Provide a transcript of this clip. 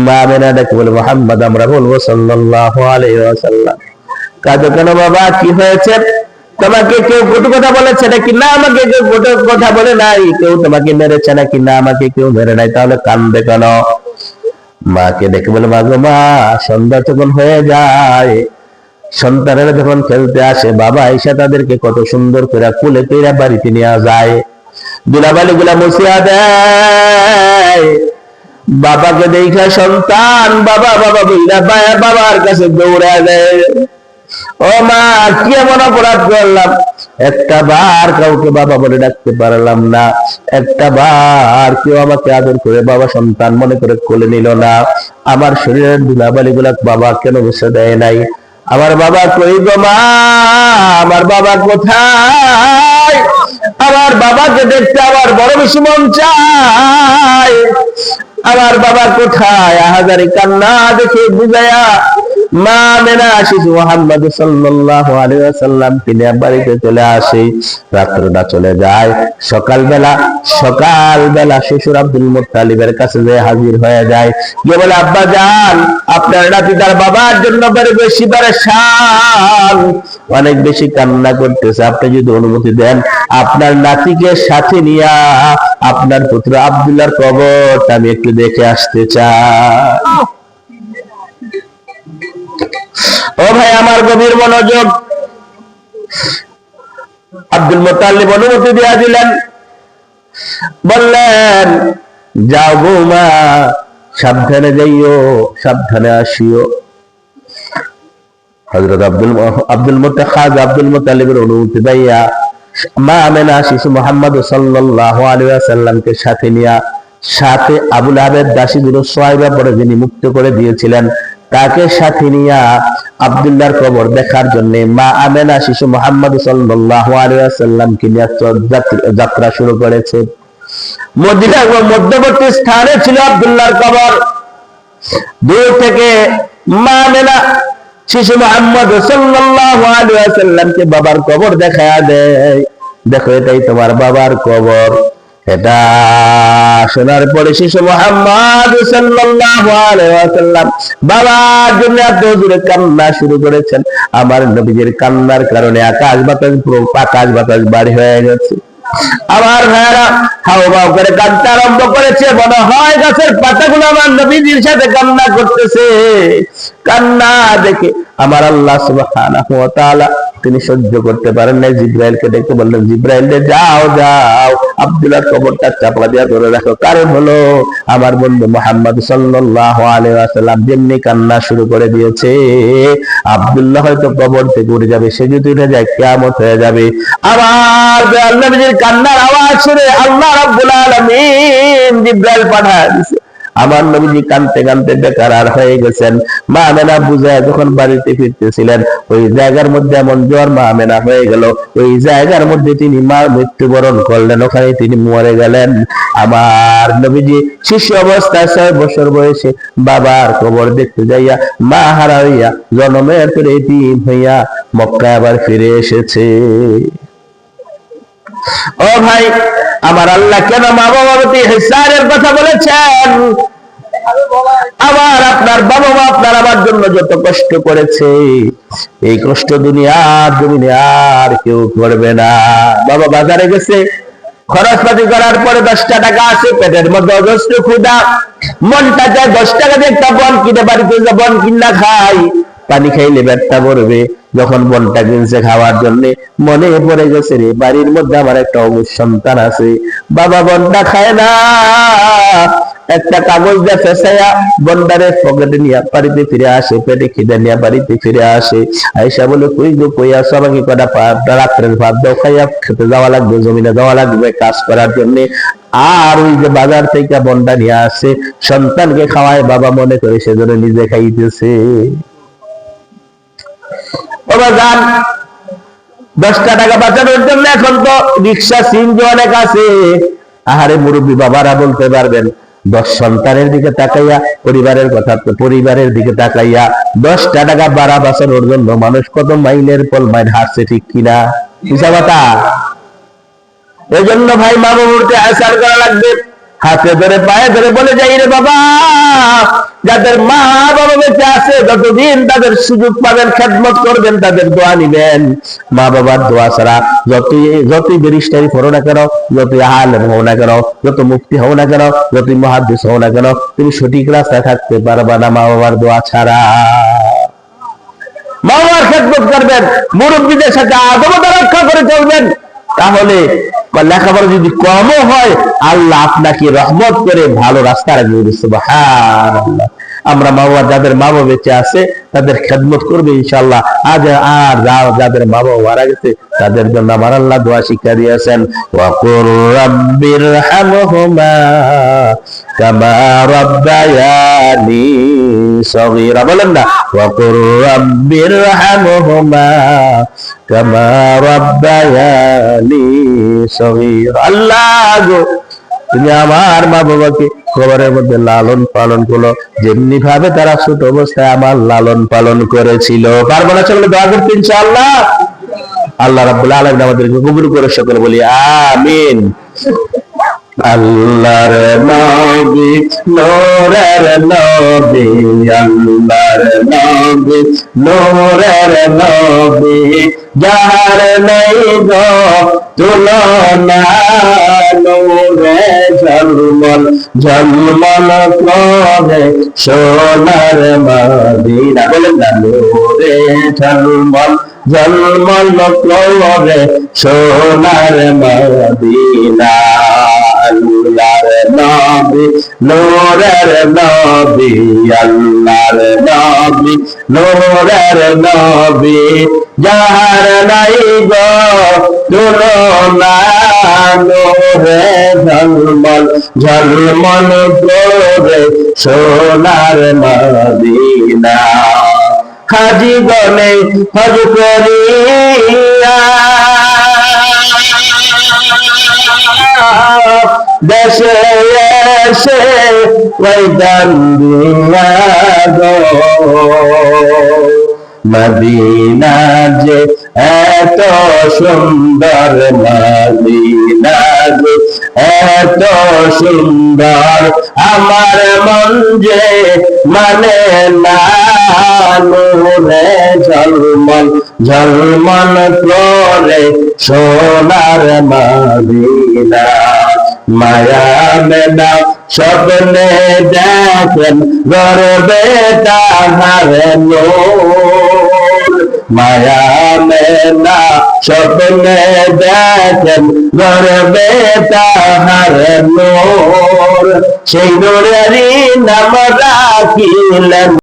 মা আমেনা ডেকে বলে মুহাম্মদ, আমরা বলবো সাল্লাল্লাহু আলাইহি ওয়াসাল্লাম। কাঁদো কেন বাবা, কি হয়েছে? তোমাকে কেউ কটু কথা বলেছে নাকি? না, আমাকে কেউ কটু কথা বলে নাই। কেউ তোমাকে মেরেছে নাকি? না, আমাকে কেউ মেরে নাই। তাহলে কান্দে কেন? মাকে ডেকে বলে, মা গো মা, সন্ধ্যা যখন হয়ে যায়, সন্তানেরা যখন খেলতে আসে, বাবা আয়েশা তাদেরকে কত সুন্দর করে কোলে করে বাড়িতে নিয়ে যায়, ধুলাবালি গুলা মুছিয়া দেয়। বাবাকে দেখা সন্তান বাবা বাবা বইলা বাবার কাছে দৌড়া দেয়। ও মা, কি এমন অপরাধ করলাম? একটা বার কাউকে বাবা বলে ডাকতে পারলাম না, একটা বার কেউ আমাকে আদর করে বাবা সন্তান মনে করে কোলে নিল না। আমার শরীরের ধুলাবালি গুলা বাবা কেন মুছে দেয় নাই? আমার বাবা কই গো মা, আমার বাবা কোথায়? আমার বাবাকে দেখতে আমার বড় বেশি মন চায়। আমার বাবা কোথায়? আহাজারি কান্না দেখে বুঝায়া মা আমেনা শিশু মুহাম্মদ সাল্লাল্লাহু আলাইহি ওয়াসাল্লাম তিনি বাড়িতে চলে আসে। রাত্রটা চলে যায়। সকালবেলা শ্বশুর আব্দুল মুত্তালিবের কাছে যে হাজির হয়ে যায়, গিয়ে বলে, আব্বা জান, আপনার নাতি তার বাবার জন্য বড় বেশি পরেশান, অনেক বেশি কান্না করতেছে। আপনি যদি অনুমতি দেন, আপনার নাতিকে সাথে নিয়ে আপনার পুত্র আব্দুল্লাহর কবরটা আমি একটু দেখে আসতে চাই। ও ভাই আমার গভীর মনোযোগ। আব্দুল মুত্তালিব অনুমতি দিয়ে দিলেন, বললেন, যাও বৌমা, সাবধানে যাইও, সাবধানে আসিও। হযরত আব্দুল মুত্তালিবের অনুমতি পাইয়া মা আমেনা শিশু মুহাম্মদ সাল্লাল্লাহু আলাইহি ওয়াসাল্লামকে সাথে নিয়া, সাথে আবু লাহাবের দাসী দুটো সোয়াইবা পরে যিনি মুক্ত করে দিয়েছিলেন, তাকে সাথে নিয়া আব্দুল্লাহর কবর দেখার জন্য মা আমেনা শিশু মুহাম্মদ সাল্লাল্লাহু আলাইহি ওয়াসাল্লামকে নিয়ে যাত্রা শুরু করেছে। মদিনার মধ্যবর্তী স্থানে ছিল আব্দুল্লাহর কবর। দূর থেকে মা আমেনা শিশু মুহাম্মদ সাল্লাল্লাহু আলাইহি ওয়াসাল্লামকে বাবার কবর দেখায়া দেয়, দেখো এটাই তোমার বাবার কবর। এটা শোনার পরে শিশু মুহাম্মদ সাল্লাল্লাহু আলাইহি ওয়াসাল্লাম বাবার জন্য এত জোরে কান্না শুরু করেছেন। আমার নবীজির কান্নার কারণে আকাশ বাতাস বাড়ি হয়ে গেছে। আমার ভাইরা হাওয়া করে কাঁদতে আরম্ভ করেছে। মনে হয় গাছের পাতাগুলো আমার নবীজির সাথে কান্না করতেছে। কান্না দেখে আমার আল্লাহ সুবহানাহু ওয়া তাআলা তিনি সহ্য করতে পারেন নাই। জিব্রাইলকে ডেকে বললেন, জিব্রাইল রে, যাও আব্দুল্লাহর কবরটা চাপা দিয়া ধরে রাখো। কারণ হলো আমার বন্ধু মুহাম্মদ সাল্লাল্লাহু আলাইহি ওয়াসাল্লাম যেমনি কান্না শুরু করে দিয়েছে, আব্দুল্লাহ হয়তো কবর থেকে উঠে যাবে। সে যদি উঠে যায়, কিয়ামত হয়ে যাবে। আমার নবীর কান্নার আওয়াজ শুনে আল্লাহ রাব্বুল আলামিন জিব্রাইল পাঠায় দিয়েছে। আমার নবীজি কাঁদতে কাঁদতে বেকার হয়ে গেছেন। মা আমেনা বুঝায় যখন বাড়িতে ফিরতেছিলেন, ওই জায়গার মধ্যে এমন জ্বর মা আমেনা হয়ে গেল, ওই জায়গার মধ্যে তিনি মার মৃত্যুবরণ করলেন, ওখানে তিনি মরে গেলেন। আমার নবীজি শিশু অবস্থায় 6 বছর বয়সে বাবার কবর দেখতে যাইয়া মা হারা হইয়া জন্মের পরে এতিম হইয়া মক্কায় আবার ফিরে এসেছে। ও ভাই আমার, আল্লাহ কেন মা বাবার প্রতি ইহসানের কথা বলেছেন? আমার আপনার বাবা মা আপনার আমার জন্য যত কষ্ট করেছে, এই কষ্ট দুনিয়ার জমিনে আর কেউ করবে না। বাবা বাজারে গেছে, খরচপাতি করার পরে 10 টাকা আছে, পেটের মধ্যে অজস্র ক্ষুধা, মনটা চায় 10 টাকা দিয়ে একটা বন কিনে বাড়িতে বন কিনা খাই। পানি খাইলে পেটটা ভরবে। যখন বনটা কিনছে খাওয়ার জন্য, মনে পড়ে গেছে রে, বাড়ির মধ্যে আমার একটা অবুঝ সন্তান আছে, বাবা বনটা খায় না। একটা কাগজ দিয়ে ফেসাইয়া বন্ডারে পকেটে নিয়ে বাড়িতে ফিরে আসে, পেটে খিদে নিয়ে বাড়িতে ফিরে আসে। আয়েশা বলে, কই গো, কই আসো? আমাকে কটা রাত্রের ভাত দাও, খাইয়া খেতে যাওয়া লাগবে, জমিনে যাওয়া লাগবে কাজ করার জন্য। আর ওই যে বাজার থেকে বন্ডা নিয়ে আসে, সন্তানকে খাওয়ায় বাবা মনে করে, সেজন্য নিজে খাইতেছে। 10 টাকা বাঁচানোর জন্য এখন তো রিক্সা সিএনজি অনেক আছে। আহারে মুরব্বী বাবারা বলতে পারবেন, 10 সন্তানের দিকে তাকাইয়া, পরিবারের দিকে তাকাইয়া 10 টাকা ভাড়া বাঁচানোর জন্য মানুষ কত মাইলের পর মাইল হাঁটছে, ঠিক কিনা? হিসাবতা। এই জন্য ভাই মা মুহূর্তে আসার করা লাগবে। হাতে ধরে পায়ে ধরে বলে যাই রে বাবা, যাদের মা বাবা বেঁচে আছে যতদিন তাদের সুযোগ পাবেন খেদমত করবেন, তাদের দোয়া নিবেন। মা বাবার দোয়া ছাড়া যতই ব্যারিস্টারি পড়ো না কেন, যতই আলেম হও না কেন, যত মুফতি হও না কেন, যতই মুহাদ্দিস হও না কেন, তুমি সঠিক রাস্তায় থাকতে পারবা না মা বাবার দোয়া ছাড়া। মা বাবার খেদমত করবেন, মুরব্বীদের সাথে আদবতা রক্ষা করে চলবেন, তাহলে লেখাপড়া যদি কমও হয় আল্লাহ আপনাকে রহমত করে ভালো রাস্তা রাখবে। সুবহানাল্লাহ। আমরা মা বাবা, যাদের মা বাবা বেঁচে আছে তাদের খেদমত করবে ইনশাআল্লাহ। আর যাদের মা বাবা মারা গেছে তাদের জন্য আমার আল্লাহ দোয়া শিক্ষা দিয়েছেন, ওয়াকুর রাব্বিরহামহুমা কামা রাব্বায়ানি সগীরা। বলেন না, ওয়াকুর রাব্বিরহামহুমা কামা রাব্বায়ানি সগীরা। আল্লাহ গো, তুমি আমার মা বাবাকে কবরের মধ্যে লালন পালন করলো যেমনি ভাবে তারা ছোট অবস্থায় আমার লালন পালন করেছিল। পারবো না সকলে দোয়া করতে ইনশাআল্লাহ। আল্লাহ রাব্বুল আলামিন আমাদেরকে কবুল করে সকলে বলি আমিন। আল্লাহর নবী নূরের নবী, আল্লাহর নবী নূরের নবী, যার নেই গো তুলনা, নূরে ঝলমল ঝলমল করে সোনার মদিনা। বলেন না, নূরে ঝলমল ঝলমল করে সোনার মদিনা। আল্লাহর নবী নূরের নবী, আল্লাহর নবী নূরের নবী, যার নাই গো তুলনা, নূরে ঝলমল ঝলমল করে সোনার মদিনা। হাজি গনে হজ করিয়া দেশে এসে ওই দান দিয়া গো, মদিনা যে এত সুন্দর, মদিনা যে এত সুন্দর, আমার মন যে মানে না, নূরে ঝলমল ঝলমল করে সোনার মদিনা। মায়া মেনা স্বপ্নে দেখেন গর্বে তাহার নূর, মায়া মেনা স্বপ্নে দেখেন গর্বে তাহার নূর, সেই নূরেরই নাম রাখিলেন